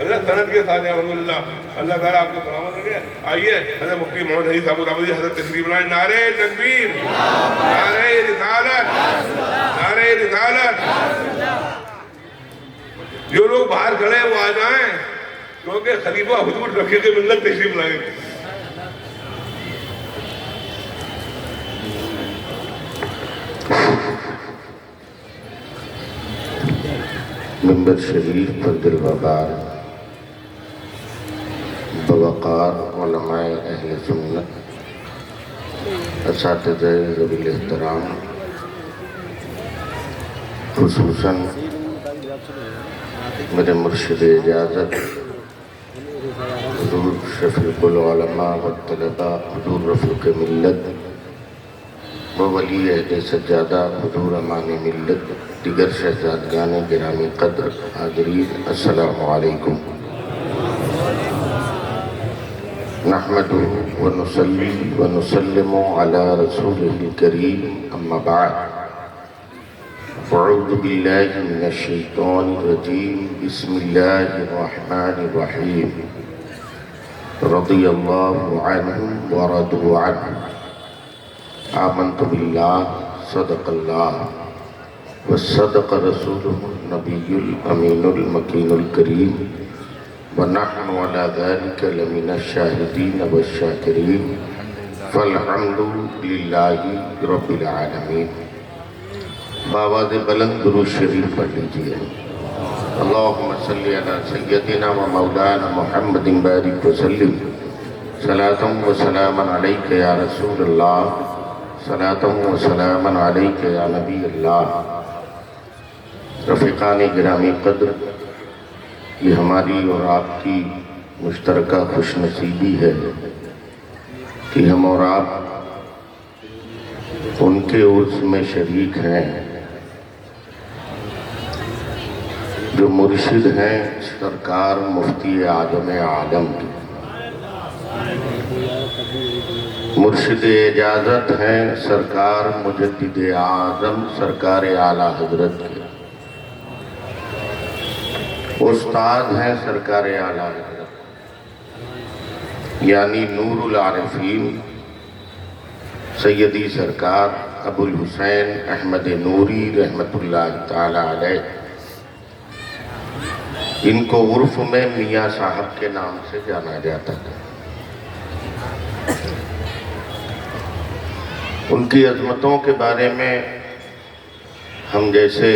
اللہ سند کے ساتھ الحمدللہ اللہ تعالیٰ آپ کو سلامت رکھے. آئیے حضرت مفتی محمد حنیف صاحب العبدی حضرت تشریف لائیں. نعرہ تکبیر، نعرہ رسالت، نعرہ رسالت. جو لوگ باہر کھڑے ہیں وہ آ جائیں کیونکہ خلیفہ حضور رفیق ملت تشریف لائیں. منبر شریف پر دلوبار بوقار علماء اہل سنت، اساتذہ ذوی الاحترام، خصوصاً میرے مرشد اجازت حضور شفیق العلماء والطلباء حضور رفیق ملت و ولی عہد سجادہ حضور امان ملت، دیگر شہزادگان گرامی قدر، حاضرین السلام علیکم. نحمده ونصلي ونسلم على رسوله الكريم اما بعد. اعوذ باللہ من الشیطان الرجیم. بسم اللہ الرحمن الرحیم. رضی اللہ عنہم ورضوا عنہ. آمنت باللہ صدق اللہ وصدق رسولہ النبی الامین المکین الکریم ونحن علی ذلک لمن الشاہدین والشاکرین فالحمد للہ رب العالمین. بآواز بلند درود شریف پڑھ لیجئے. اللہم صلی علی سیدنا و مولانا محمد بارک وسلم. صلاة و سلاما علیک یا رسول اللہ، صلاة و سلاما علیک یا نبی اللہ. رفیقان گرامی قدر، یہ ہماری اور آپ کی مشترکہ خوش نصیبی ہے کہ ہم اور آپ ان کے عرس میں شریک ہیں جو مرشد ہیں سرکار مفتی اعظم عالم کی، مرشد اجازت ہیں سرکار مجدد اعظم سرکار اعلیٰ حضرت کے، استاد ہیں سرکار اعلیٰ حضرت یعنی نور العارفین سیدی سرکار ابو الحسین احمد نوری رحمت اللہ تعالی علیہ. ان کو عرف میں میاں صاحب کے نام سے جانا جاتا تھا. ان کی عظمتوں کے بارے میں ہم جیسے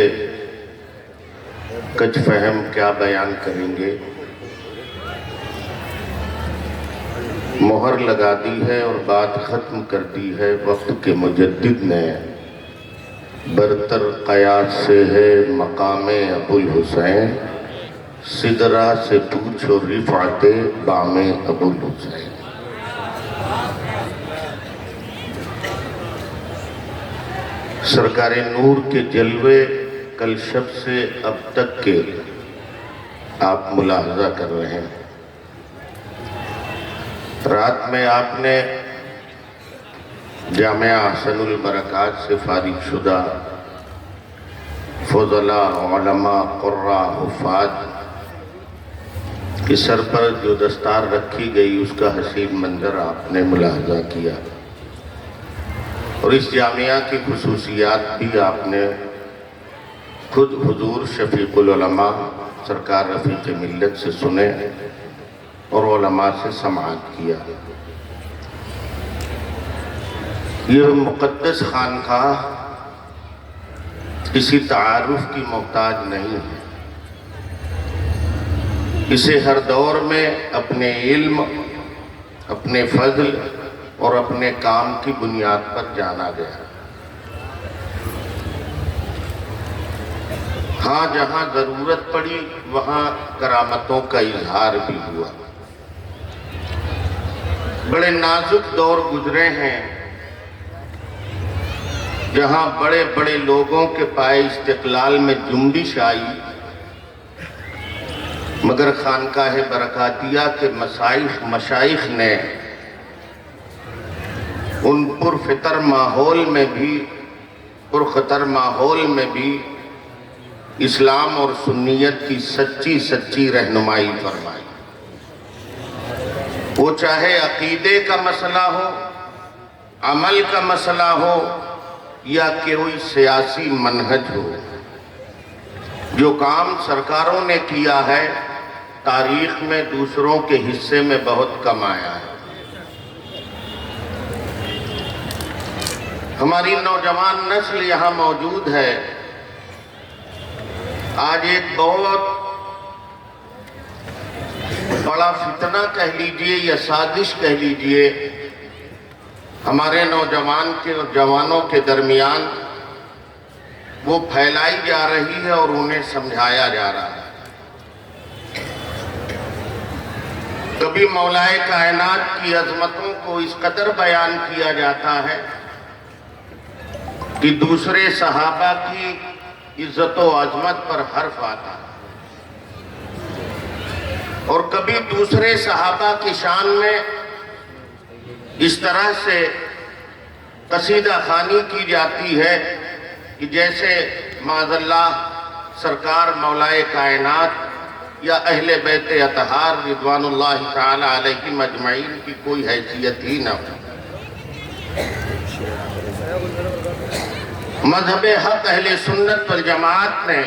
کچھ فہم کیا بیان کریں گے. مہر لگا دی ہے اور بات ختم کر دی ہے وقت کے مجدد نے. برتر قیاس سے ہے مقام ابو الحسین، سدرہ سے پوچھو رفعت بام ابو الحسین. سرکار نور کے جلوے کل شب سے اب تک کے آپ ملاحظہ کر رہے ہیں. رات میں آپ نے جامعہ احسن البرکات سے فارغ شدہ فضلاء، علماء، قراء، حفاظ کے سر پر جو دستار رکھی گئی اس کا حسین منظر آپ نے ملاحظہ کیا، اور اس جامعہ کی خصوصیات بھی آپ نے خود حضور شفیق العلماء سرکار رفیق ملت سے سنے اور علماء سے سماعت کیا. یہ مقدس خانقاہ کسی تعارف کی محتاج نہیں ہے. اسے ہر دور میں اپنے علم، اپنے فضل اور اپنے کام کی بنیاد پر جانا گیا. ہاں جہاں ضرورت پڑی وہاں کرامتوں کا اظہار بھی ہوا. بڑے نازک دور گزرے ہیں جہاں بڑے بڑے لوگوں کے پائے استقلال میں جنبش آئی، مگر خانقاہ برکاتیہ کے مشائخ نے ان پرخطر ماحول میں بھی اسلام اور سنیت کی سچی سچی رہنمائی فرمائی. وہ چاہے عقیدے کا مسئلہ ہو، عمل کا مسئلہ ہو یا کوئی سیاسی منہج ہو، جو کام سرکاروں نے کیا ہے تاریخ میں دوسروں کے حصے میں بہت کم آیا ہے. ہماری نوجوان نسل یہاں موجود ہے. آج ایک بہت بڑا فتنہ کہہ لیجئے یا سازش کہہ لیجئے ہمارے جوانوں کے درمیان وہ پھیلائی جا رہی ہے اور انہیں سمجھایا جا رہا ہے. کبھی مولائے کائنات کی عظمتوں کو اس قدر بیان کیا جاتا ہے کہ دوسرے صحابہ کی عزت و عظمت پر حرف آتا ہے، اور کبھی دوسرے صحابہ کی شان میں اس طرح سے قصیدہ خوانی کی جاتی ہے کہ جیسے معاذ اللہ سرکار مولائے کائنات یا اہل بیت اطہار رضوان اللہ تعالی علیہم اجمعین کی کوئی حیثیت ہی نہ ہو. مذہب حق اہل سنت والجماعت نے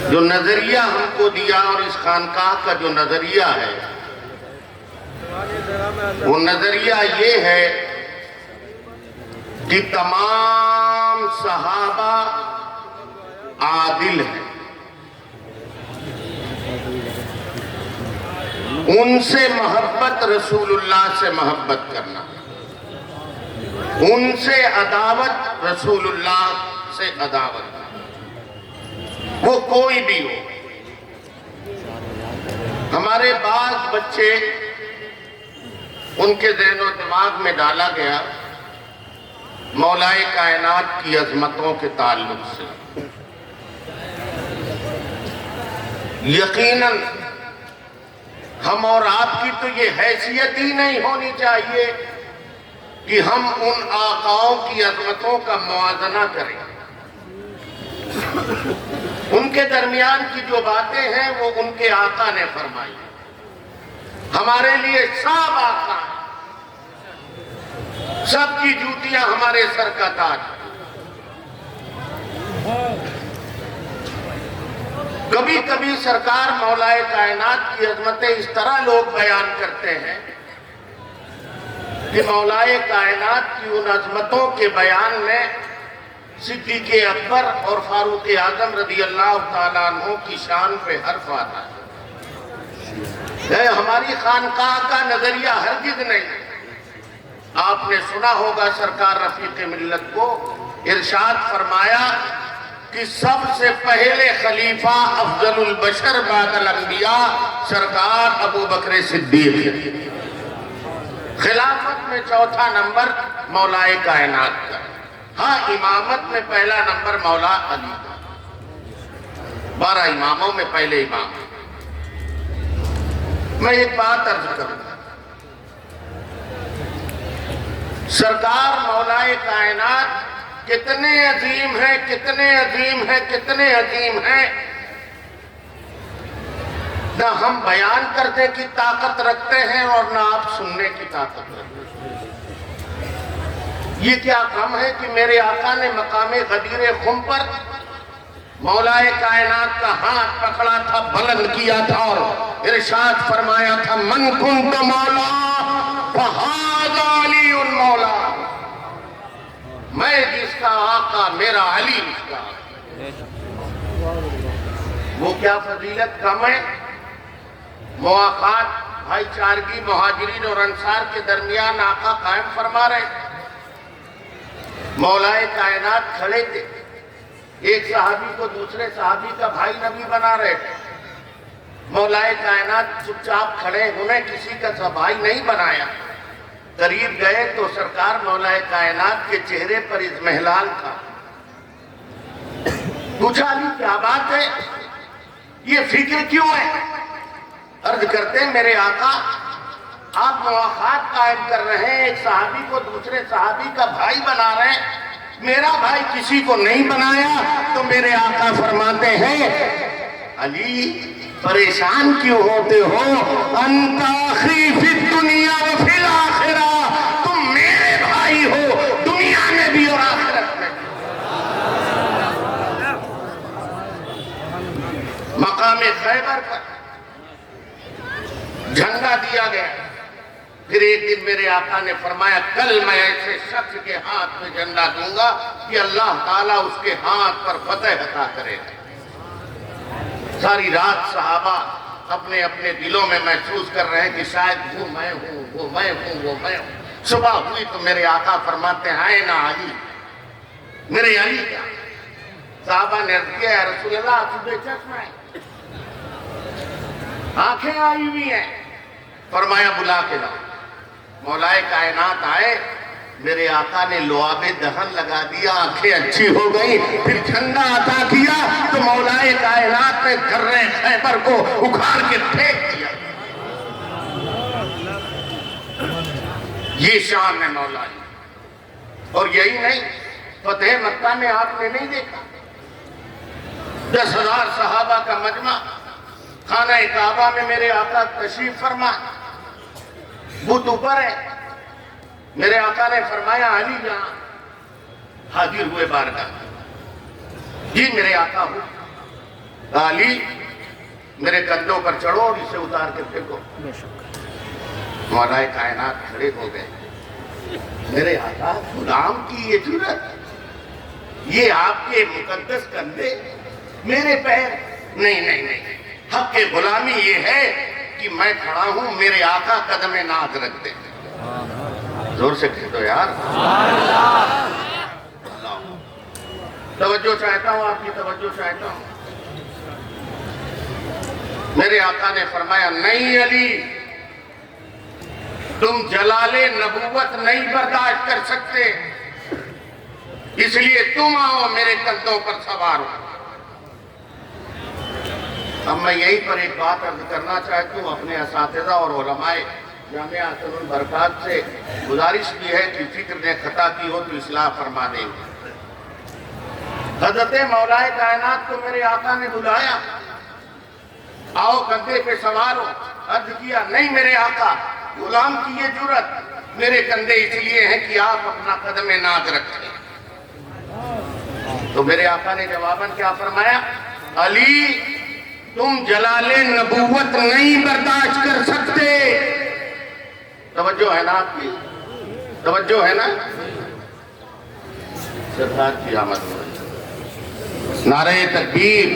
جو نظریہ ہم کو دیا اور اس خانقاہ کا جو نظریہ ہے وہ نظریہ یہ ہے کہ تمام صحابہ عادل ہیں. ان سے محبت رسول اللہ سے محبت کرنا، ان سے عداوت رسول اللہ سے عداوت، وہ کوئی بھی ہو. ہمارے بعض بچے ان کے ذہن و دماغ میں ڈالا گیا مولائے کائنات کی عظمتوں کے تعلق سے. یقیناً ہم اور آپ کی تو یہ حیثیت ہی نہیں ہونی چاہیے کہ ہم ان آقاؤں کی عظمتوں کا موازنہ کریں. ان کے درمیان کی جو باتیں ہیں وہ ان کے آقا نے فرمائی. ہمارے لیے سب آقا ہیں، سب کی جوتیاں ہمارے سر کا تاج. کبھی کبھی سرکار مولائے کائنات کی عظمتیں اس طرح لوگ بیان کرتے ہیں کہ مولائے کائنات کی ان عظمتوں کے بیان میں صدیق اکبر اور فاروق اعظم رضی اللہ تعالیٰ عنہ کی شان پہ حرف آتا ہے. ہماری خانقاہ کا نظریہ ہرگز نہیں. آپ نے سنا ہوگا سرکار رفیق ملت کو ارشاد فرمایا کہ سب سے پہلے خلیفہ افضل البشر بعد الانبیاء سرکار ابو بکر صدیق. خلافت میں چوتھا نمبر مولائے کائنات کا. ہاں امامت میں پہلا نمبر مولا علی کا. 12 اماموں میں پہلے امام. میں ایک بات عرض کروں، سرکار مولائے کائنات کتنے عظیم ہیں، کتنے عظیم ہیں، کتنے عظیم ہیں، نہ ہم بیان کرنے کی طاقت رکھتے ہیں اور نہ آپ سننے کی طاقت رکھتے ہیں. یہ کیا کم ہے کہ میرے آقا نے مقام غدیر خم پر مولائے کائنات کا ہاتھ پکڑا تھا، بلند کیا تھا اور ارشاد فرمایا تھا من کنت مولا فہذا علی مولا. میں جس کا آقا میرا علی اس کا. وہ کیا فضیلت کم ہے؟ مواقعات بھائی چارگی مہاجرین اور انصار کے درمیان آقا قائم فرما رہے تھے. مولائے کائنات کھڑے تھے، ایک صحابی کو دوسرے صحابی کا بھائی نبی بنا رہے تھے. مولائے کائنات چپ چاپ کھڑے، انہیں کسی کا بھائی نہیں بنایا. قریب گئے تو سرکار مولائے کائنات کے چہرے پر اضمحلال تھا. پوچھا علی کیا بات ہے، یہ فکر کیوں ہے؟ عرض کرتے ہیں میرے آقا آپ مواخات قائم کر رہے ہیں، ایک صحابی کو دوسرے صحابی کا بھائی بنا رہے ہیں. میرا بھائی کسی کو نہیں بنایا تو میرے آقا فرماتے ہیں علی پریشان کیوں ہوتے ہو؟ انت اخی فی الدنیا و فی الاخرہ، تم میرے بھائی ہو دنیا میں بھی اور آخرت میں بھی۔ مقام خیبر پر جھنڈا دیا گیا، پھر ایک دن میرے آقا نے فرمایا کل میں ایسے شخص کے ہاتھ میں جھنڈا دوں گا کہ اللہ تعالیٰ اس کے ہاتھ پر فتح عطا کرے گا۔ ساری رات صحابہ اپنے اپنے دلوں میں محسوس کر رہے ہیں کہ شاید وہ میں ہوں، وہ میں ہوں، وہ میں ہوں۔ صبح ہوئی تو میرے آقا فرماتے ہیں آئے نا علی، میرے علی کیا؟ صحابہ نے عرض کیا یا رسول اللہ آپ بے چشم ہیں، آنکھیں آئی ہوئی ہیں۔ فرمایا بلا کے لاؤ۔ مولا کائنات آئے، میرے آقا نے لعاب دہن لگا دیا، آنکھیں اچھی ہو گئی، پھر جھنڈا عطا کیا تو مولا کائنات نے درے خیبر کو اکھاڑ کے پھینک دیا۔ یہ شان ہے مولا کی۔ اور یہی نہیں، فتح مکہ میں آپ نے نہیں دیکھا 10,000 صحابہ کا مجمع خانہ کعبہ میں میرے آقا تشریف فرما، بت اوپر ہے، میرے آقا نے فرمایا علی جہاں حاضر ہوئے بارگاہ، جی میرے آقا ہو، علی میرے کندھوں پر چڑھو اور اسے اتار کے پھینکو۔ مولا کائنات کھڑے ہو گئے، میرے آقا غلام کی یہ جرأت، یہ آپ کے مقدس کندھے، میرے پیر، نہیں نہیں نہیں، حق کے غلامی یہ ہے کہ میں کھڑا ہوں، میرے آقا قدم ناز رکھ دیں۔ زور سے کہہ دو یار، توجہ چاہتا ہوں، آپ کی توجہ چاہتا ہوں۔ میرے آقا نے فرمایا نہیں علی، تم جلال نبوت نہیں برداشت کر سکتے، اس لیے تم آؤ میرے کندھوں پر سوار ہو۔ اب میں یہیں پر ایک بات عرض کرنا چاہتا ہوں، اپنے اساتذہ اور علماء جامعہ حسن البرکات سے گزارش بھی ہے کہ فکر نے خطا کی ہو تو اصلاح فرما دیں۔ حضرت مولا کائنات کو میرے آقا نے بلایا، آؤ کندھے پہ سوار ہو۔ عرض کیا نہیں میرے آقا، غلام کی یہ جرأت، میرے کندھے اس لیے ہیں کہ آپ اپنا قدم ناز رکھیں۔ تو میرے آقا نے جواباً کیا فرمایا؟ علی تم جلال نبوت نہیں برداشت کر سکتے۔ توجہ ہے نا آپ کی؟ توجہ ہے نا؟ سرکار کی آمد ہو رہی، نعرہ تکبیر،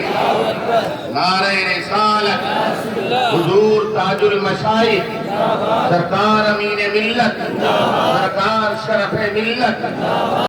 نعرہ رسالت، حضور تاج المشائخ، سرکار امین ملت، سرکار شرف ملت۔